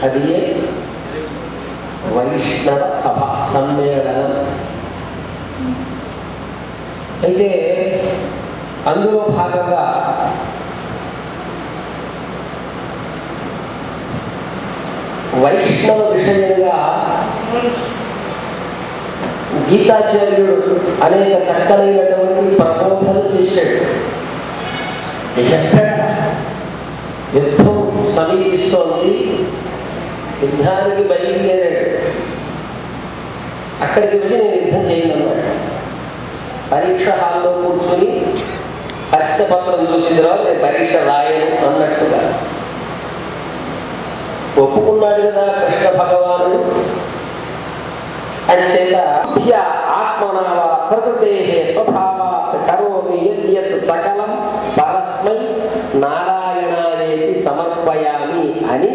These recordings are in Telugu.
అది వైష్ణవ సభ సమ్మేళనం. అయితే అందులో భాగంగా వైష్ణవ విషయంగా గీతాచార్యుడు అనేక చక్కనైనటువంటి ప్రబోధనలు చేశాడు. ఎక్కడ యుద్ధం సమీపిస్తోంది, యుద్ధానికి బయలుదేరాడు. అక్కడికి వెళ్ళి నేను యుద్ధం చేయనన్నాడు. పరీక్ష హాల్లో కూర్చొని హస్తపత్రం చూసిన తర్వాత నేను పరీక్ష రాయను అన్నట్టుగా ఒప్పుకున్నాడు కదా కృష్ణ భగవానుడు. అంచేత ఆత్మనావ ప్రకృతే స్వభావాత్ కరోమి యత్ సకలం పరస్మై నారాయణాయేతి సమర్పయామి అని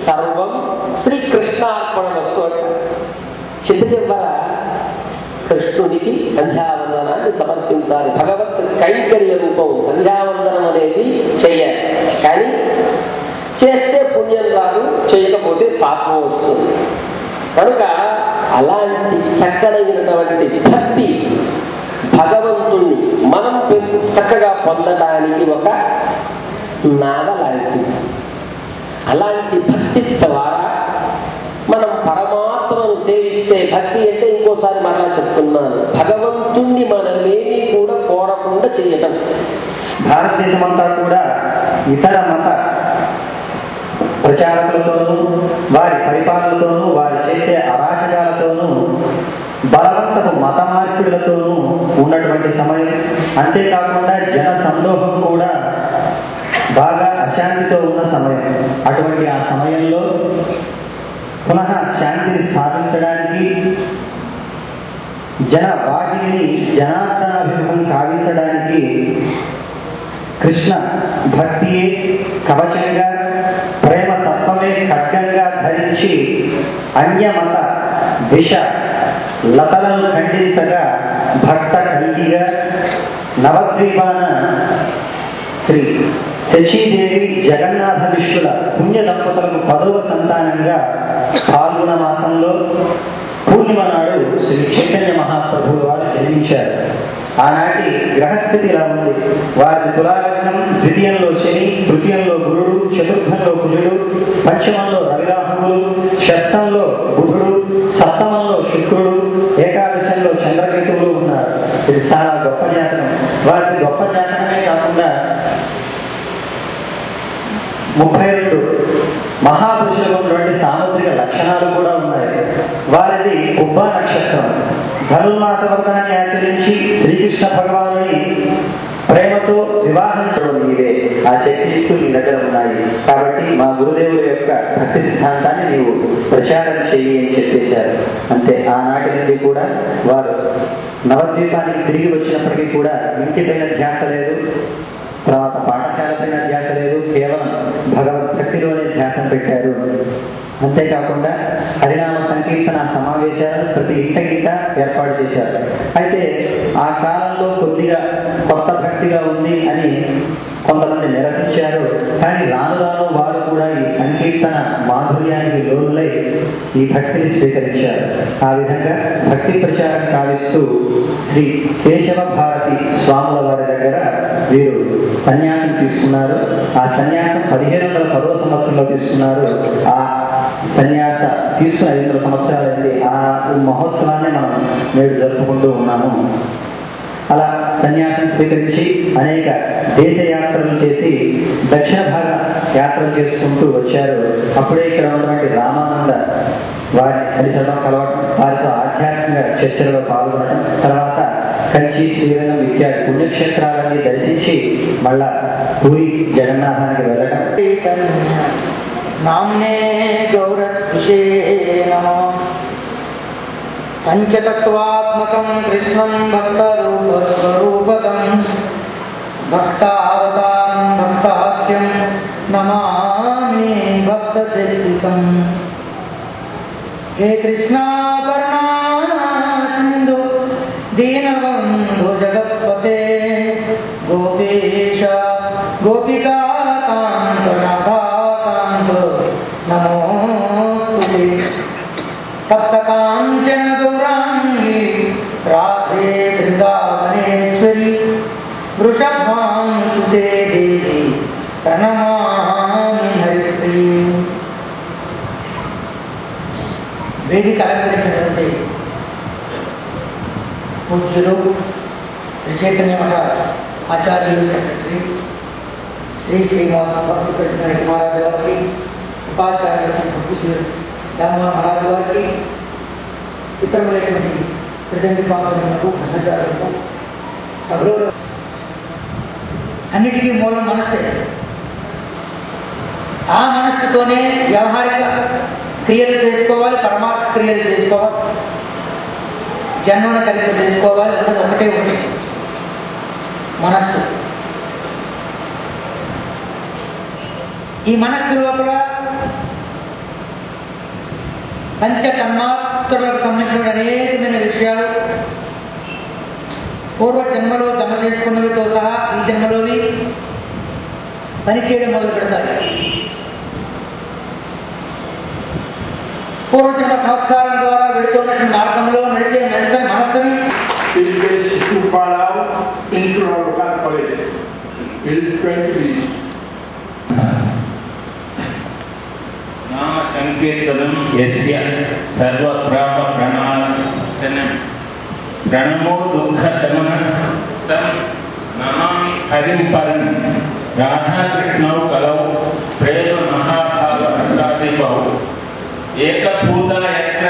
సర్వం శ్రీకృష్ణార్పణమస్తు. చిట్ట చివర కృష్ణుడికి సంధ్యావందనాన్ని సమర్పించాలి. భగవత్ కైంకర్య రూపం సంధ్యావందనం అనేది చెయ్యాలి. కానీ చేస్తే పుణ్యం రాదు, చేయకపోతే పాపం వస్తుంది. కనుక అలాంటి చక్కనైనటువంటి భక్తి భగవంతుణ్ణి మనం చక్కగా పొందడానికి ఒక నాద లాంటిది. అలాంటి భక్తి ద్వారా మనం పరమాత్మను సేవిస్తే, భక్తి అంటే ఇంకోసారి మరలా చెప్తున్నాను, భగవంతుణ్ణి మనమేమీ కూడా కోరకుండా చేయటం. భారతదేశం అంతా కూడా ఇతర మత ప్రచారకులతోనూ వారి పరిపాలనతోనూ వారు చేసే అరాచకాలతోనూ బలవంతపు మత మార్పిడులతోనూ ఉన్నటువంటి సమయం. అంతేకాకుండా జన సందోహం కూడా బాగా అశాంతితో ఉన్న సమయం. అటువంటి ఆ సమయంలో పునః శాంతిని స్థాపించడానికి, జన వాహిని జనార్దనాభిముఖం కావించడానికి కృష్ణ భక్తియే కవచంగా, ప్రేమ తత్వమే ఖడ్గంగా ధరించి అన్యమత విష లతలను ఖండించగా భక్త కల్గిగా నవద్వీపాన శ్రీ శచీదేవి జగన్నాథ విష్ణుల పుణ్య దంపతులకు 10వ సంతానంగా పాల్గొన మాసంలో పూర్ణిమ నాడు శ్రీ చైతన్య మహాప్రభువు వారు జన్మించారు. ఆనాటి గ్రహస్థితి ఇలా ఉంది. వారి తులాలగ్నం, ద్వితీయంలో శని, తృతీయంలో గురుడు, చతుర్థంలో కుజుడు, పంచమంలో రవిరాహువులు, షష్టంలో బుధుడు, సప్తమంలో శుక్రుడు, ఏకాదశంలో చంద్రకేతువులు ఉన్నారు. ఇది చాలా గొప్ప జాతకం. వారికి గొప్ప జాతకమే కాకుండా 32 మహాపురుషులు ఉన్నటువంటి సాముద్రిక లక్షణాలు కూడా ఉన్నాయి. వారిది ఉబ్బా నక్షత్రం. ధనుర్మాస వ్రతాన్ని ఆచరించి శ్రీకృష్ణ భగవానుని ప్రేమతో వివాహం చేయడం ఇవే. ఆ శక్తియుక్తులు నీ దగ్గర ఉన్నాయి. కాబట్టి మా గురుదేవుల యొక్క భక్తి సిద్ధాంతాన్ని నీవు ప్రచారం చెయ్యి అని చెప్పేశారు. అంతే. ఆనాటి నుండి కూడా వారు నవద్వీపానికి తిరిగి వచ్చినప్పటికీ కూడా ఇంటిపైన ధ్యాస లేదు, తర్వాత పాఠశాలపైన ధ్యాస లేదు, కేవలం భగవద్భక్తిలోనే ధ్యాసం పెట్టారు. అంతేకాకుండా హరినామ సంకీర్తన సమావేశాలను ప్రతి ఇంట ఏర్పాటు చేశారు. అయితే ఆ కాలంలో కొద్దిగా కొత్త భక్తిగా ఉంది అని కొంతమంది నిరసించారు. కానీ రాను రాను వారు కూడా ఈ సంకీర్తన మాధుర్యానికి లోనులై ఈ భక్తిని స్వీకరించారు. ఆ విధంగా భక్తి ప్రచారం కావిస్తూ శ్రీ కేశవ భారతి స్వాముల వారి దగ్గర వీరు సన్యాసం తీసుకున్నారు. ఆ సన్యాసం 1510వ సంవత్సరంలో తీసుకున్నారు. ఆ సన్యాస తీసుకుని 500 సంవత్సరాలైంది. ఆ మహోత్సవాన్ని మనం నేడు జరుపుకుంటూ ఉన్నాము. అలా సన్యాసం స్వీకరించి అనేక దేశ యాత్రలు చేసి దక్షిణ భాగ యాత్రలు చేసుకుంటూ వచ్చారు. అప్పుడే ఇక్కడ ఉన్నటువంటి రామానంద వారి కలిసడం కలవటం, వారితో ఆధ్యాత్మిక చర్చలలో పాల్గొనడం, తర్వాత కంచి, శ్రీరంగం ఇత్యాది పుణ్యక్షేత్రాలన్నీ దర్శించి మళ్ళా పూరి జగన్నాథానికి వెళ్ళడం. నామ్నే గౌరత్విషే నమో పంచతత్వాత్మకం కృష్ణం భక్తరూపస్వరూపకం భక్తావతారం భక్తాఖ్యం నమామి భక్తశక్తికం. హే కృష్ణ కరుణా సింధు దీనబంధు జగత్పతే గోపేశ గోపికా కాంత నాథాకాంత నమో నమస్తే దేవి ప్రణమామి హరిప్రియ. వేదిక అలంకరించినటువంటి పూజ్యులు శ్రీ చైతన్య మఠ ఆచార్యులు సెక్రటరీ శ్రీ శ్రీమాత భక్తి ప్రజ్ఞ మహారాజు గారికి, ఉపాచార్యుల సంఘ శ్రీ దామోదర మహారాజు గారికి, ఇతరులైనటువంటి ప్రజాపాలకు బ్రహ్మచారులకు సభలో అన్నిటికీ మూలం మనస్సే. ఆ మనస్సుతోనే వ్యవహారిక క్రియలు చేసుకోవాలి, పరమాత్మ క్రియలు చేసుకోవాలి, జన్మను కలిపి చేసుకోవాలి. ఉన్నది ఒకటే మనస్సు. ఈ మనస్సు లోపల పంచ తన్మాత్రలకు సంబంధించిన అనేకమైన విషయాలు పూర్వ జన్మలో జమ చేసుకున్నవితో సహా ఈ జన్మలోవి పనిచేయడం మొదలు పెడతాయి. పూర్వజన్మ సంస్కారం ద్వారా వెళుతున్నటువంటి మార్గంలో నడిచే మనస్సుని నామ సంకీర్తనం యస్య సర్వప్రాప ప్రణాశనం ప్రణమో దుఃఖ శమనం తం నమామి హరిం పరం. రాధాకృష్ణౌ కలౌ ప్రేమ మహాభావ ప్రసాదిపౌ ఏకభూత యత్ర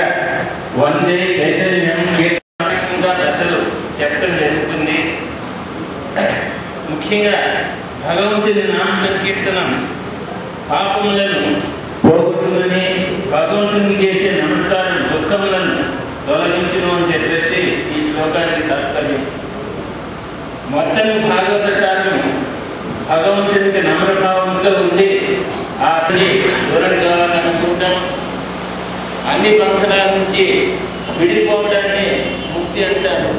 వందే చైతన్యం కీర్తనంగా పెద్దలు చెప్పడం జరుగుతుంది. ముఖ్యంగా భగవంతుని నామ సంకీర్తనం పాపములను పోగొట్టుకుని భగవంతునికి చేసే నమస్కారం దుఃఖములను తొలగించును అని చెప్పేసి ఈ శ్లోకానికి తాత్పర్యం. మొత్తం భాగవత సారము భగవంతునికి నమ్రభావంతో ఉండి ఆ దూరం కావాలనుకుంటాం. అన్ని బంధనాల నుంచి విడిపోవడాన్ని ముక్తి అంటారు.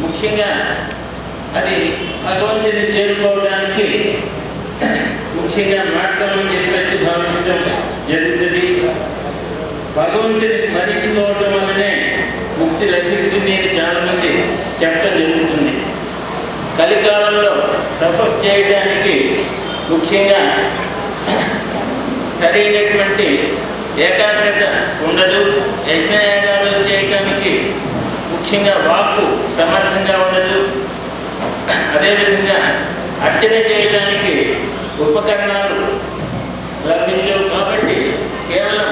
ముఖ్యంగా అది భగవంతుని చేరుకోవడానికి ముఖ్యంగా మార్గం అని చెప్పేసి భావించడం జరుగుతుంది. భగవంతుని స్మరించుకోవడం వల్లనే ముక్తి లభిస్తుంది అని చాలా మంది చెప్పడం జరుగుతుంది. కలికాలంలో తపస్సు చేయడానికి ముఖ్యంగా సరైనటువంటి ఏకాగ్రత ఉండదు. యజ్ఞయాగాలు చేయడానికి ముఖ్యంగా వాక్కు సమర్థంగా ఉండదు. అదేవిధంగా అర్చన చేయడానికి ఉపకరణాలు లభించవు. కాబట్టి కేవలం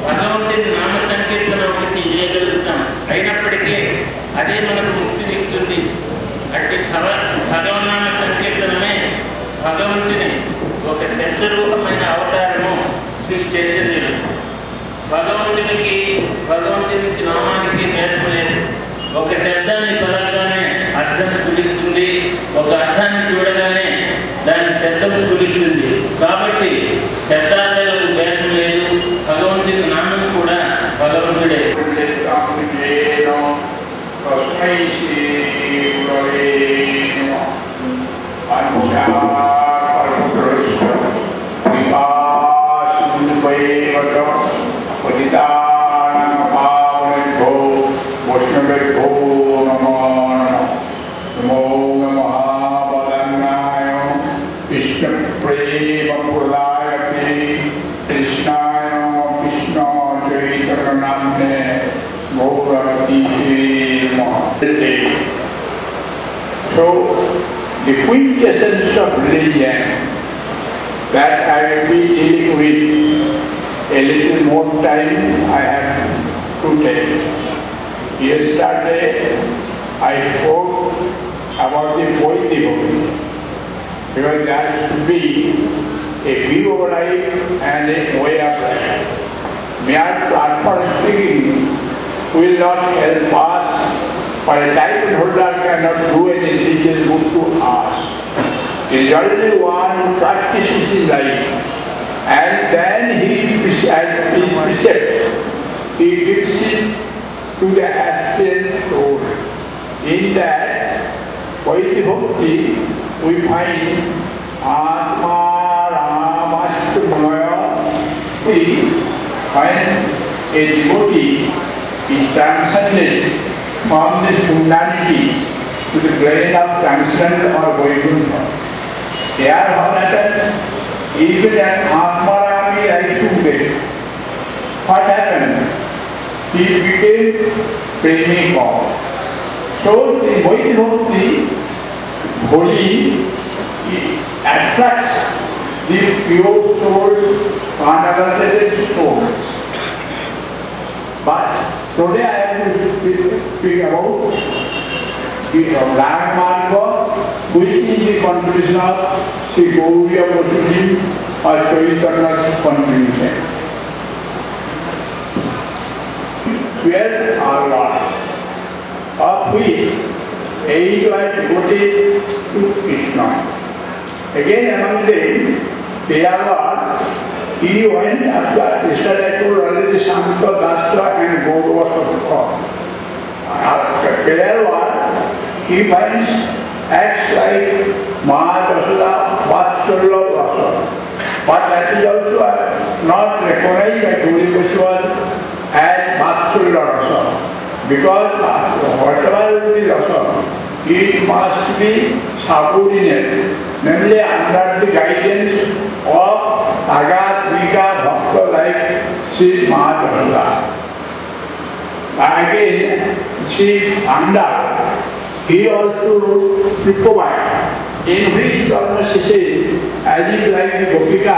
భగవంతుని నామ సంకీర్తన ఒకటి చేయగలుగుతాం. అయినప్పటికీ అదే మనకు ముక్తినిస్తుంది. అట్టి భగవన్నామ సంకీర్తనమే భగవంతుని ఒక శబ్దరూపమైన అవతారము శ్రీ చైతన్యుడు. భగవంతునికి నామానికి నేర్పు లేదు. ఒక శబ్దాన్ని పలకగానే అర్థం కులిస్తుంది, ఒక అర్థాన్ని చూడగానే దాని శబ్దం కులిస్తుంది. కాబట్టి శబ్దార్థాలకు భేదం లేదు. భగవంతుని నామం కూడా భగవంతుడే. So, the quintessence of religion that I will be dealing with, a little more time I have to take. Yesterday I spoke about the poetic body, because there should be a view of life and a way of life. Mere platform speaking will not help us, for a title holder cannot do anything. It is good to us. It is only one who practices his life, and then he precepts. He gives it to the aspirant soul. In that Vaidhi Bhakti we find Atma Ramastu Munaya. When a devotee is transcended from this mundanity to the plane of transcendental or Vaikuntha, There what happens, even an Atmarami Raituke, what happened? He became praying God. So the Vaidyanti holy attracts the pure souls, unadulterated souls. But today I have to speak about the Lag Marga, which is the contribution of Sri Gauriya Basuji or Chaitanya's contribution. Where are what? Of which 8 were devoted to Krishna. Again among them, Peyalwar, he went after Krishna Thakur, Radha Shanta Dasya and Gaurava Sabha. Peyalwar, he finds acts like Mahadasada, Vatsalya Rasa. But that is also not recognized by Gauri Vaishnavas as Vatsalya Rasa. Because whatever is Rasa, it must be subordinate, namely under the guidance of Agadvika Bhakta like Sri Mahadasada. Again, Sri Anda, he also wrote Pripavaya, in which almost he says, as if like the Gopika,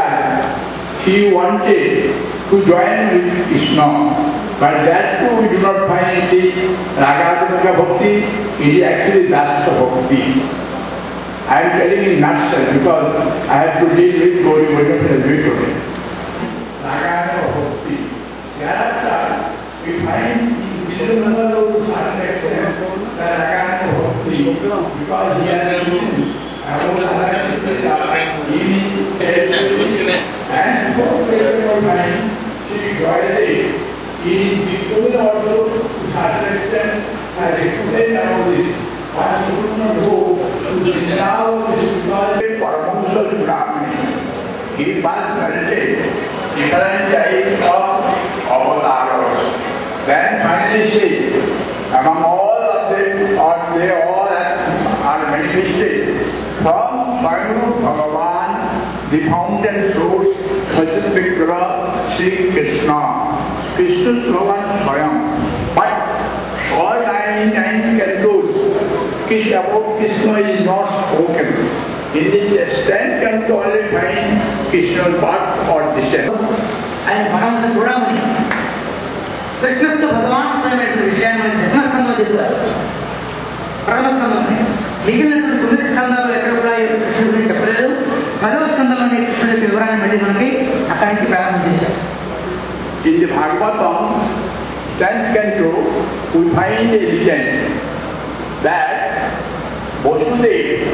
he wanted to join with Krishna. But that too we do not find the Ragadvika Bhakti, it is actually Dasya Bhakti. I am telling in nutshell because I have to deal with Gauri Vaishnava today. Ragadvika Bhakti. Thereafter, we find in Srinivasa to certain extent the Ragadvika Bhakti because he has been and for the time, she joined he is also to certain extent has explained about this. But he could not go to now this because Paramahansa Chudamani. He must meditate different types of avatars. Then finally say, among all of them, or they all are manifested from Swayambhu Bhagavan, the fountain source, Sajat Vigraha, Sri Krishna. Krishna slogan Swayam. But all 99 cantos about Krishna is not spoken. In the extent can only find Krishna's birth or descent. And Paramahansa Chudamani, Krishna to Bhagavan Swayam Vishayam Dashma Sambhava Parama Sambhava మిగిలిన 9 స్కందాలు ఎక్కడ కూడా కృష్ణుడి గురించి చెప్పలేదు. 10వ స్కందంలోని కృష్ణుడి యొక్క వివరాన్ని మళ్ళీ మనకి అక్కడి నుంచి ప్రారంభం చేశారు. In the Bhagavatam, 10th canto, we find a legend that Vasudeva,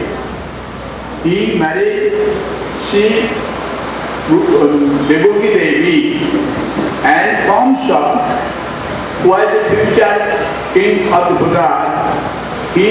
he married Sri Devaki Devi, and Kamsa, who was the future king of the Gujarat, he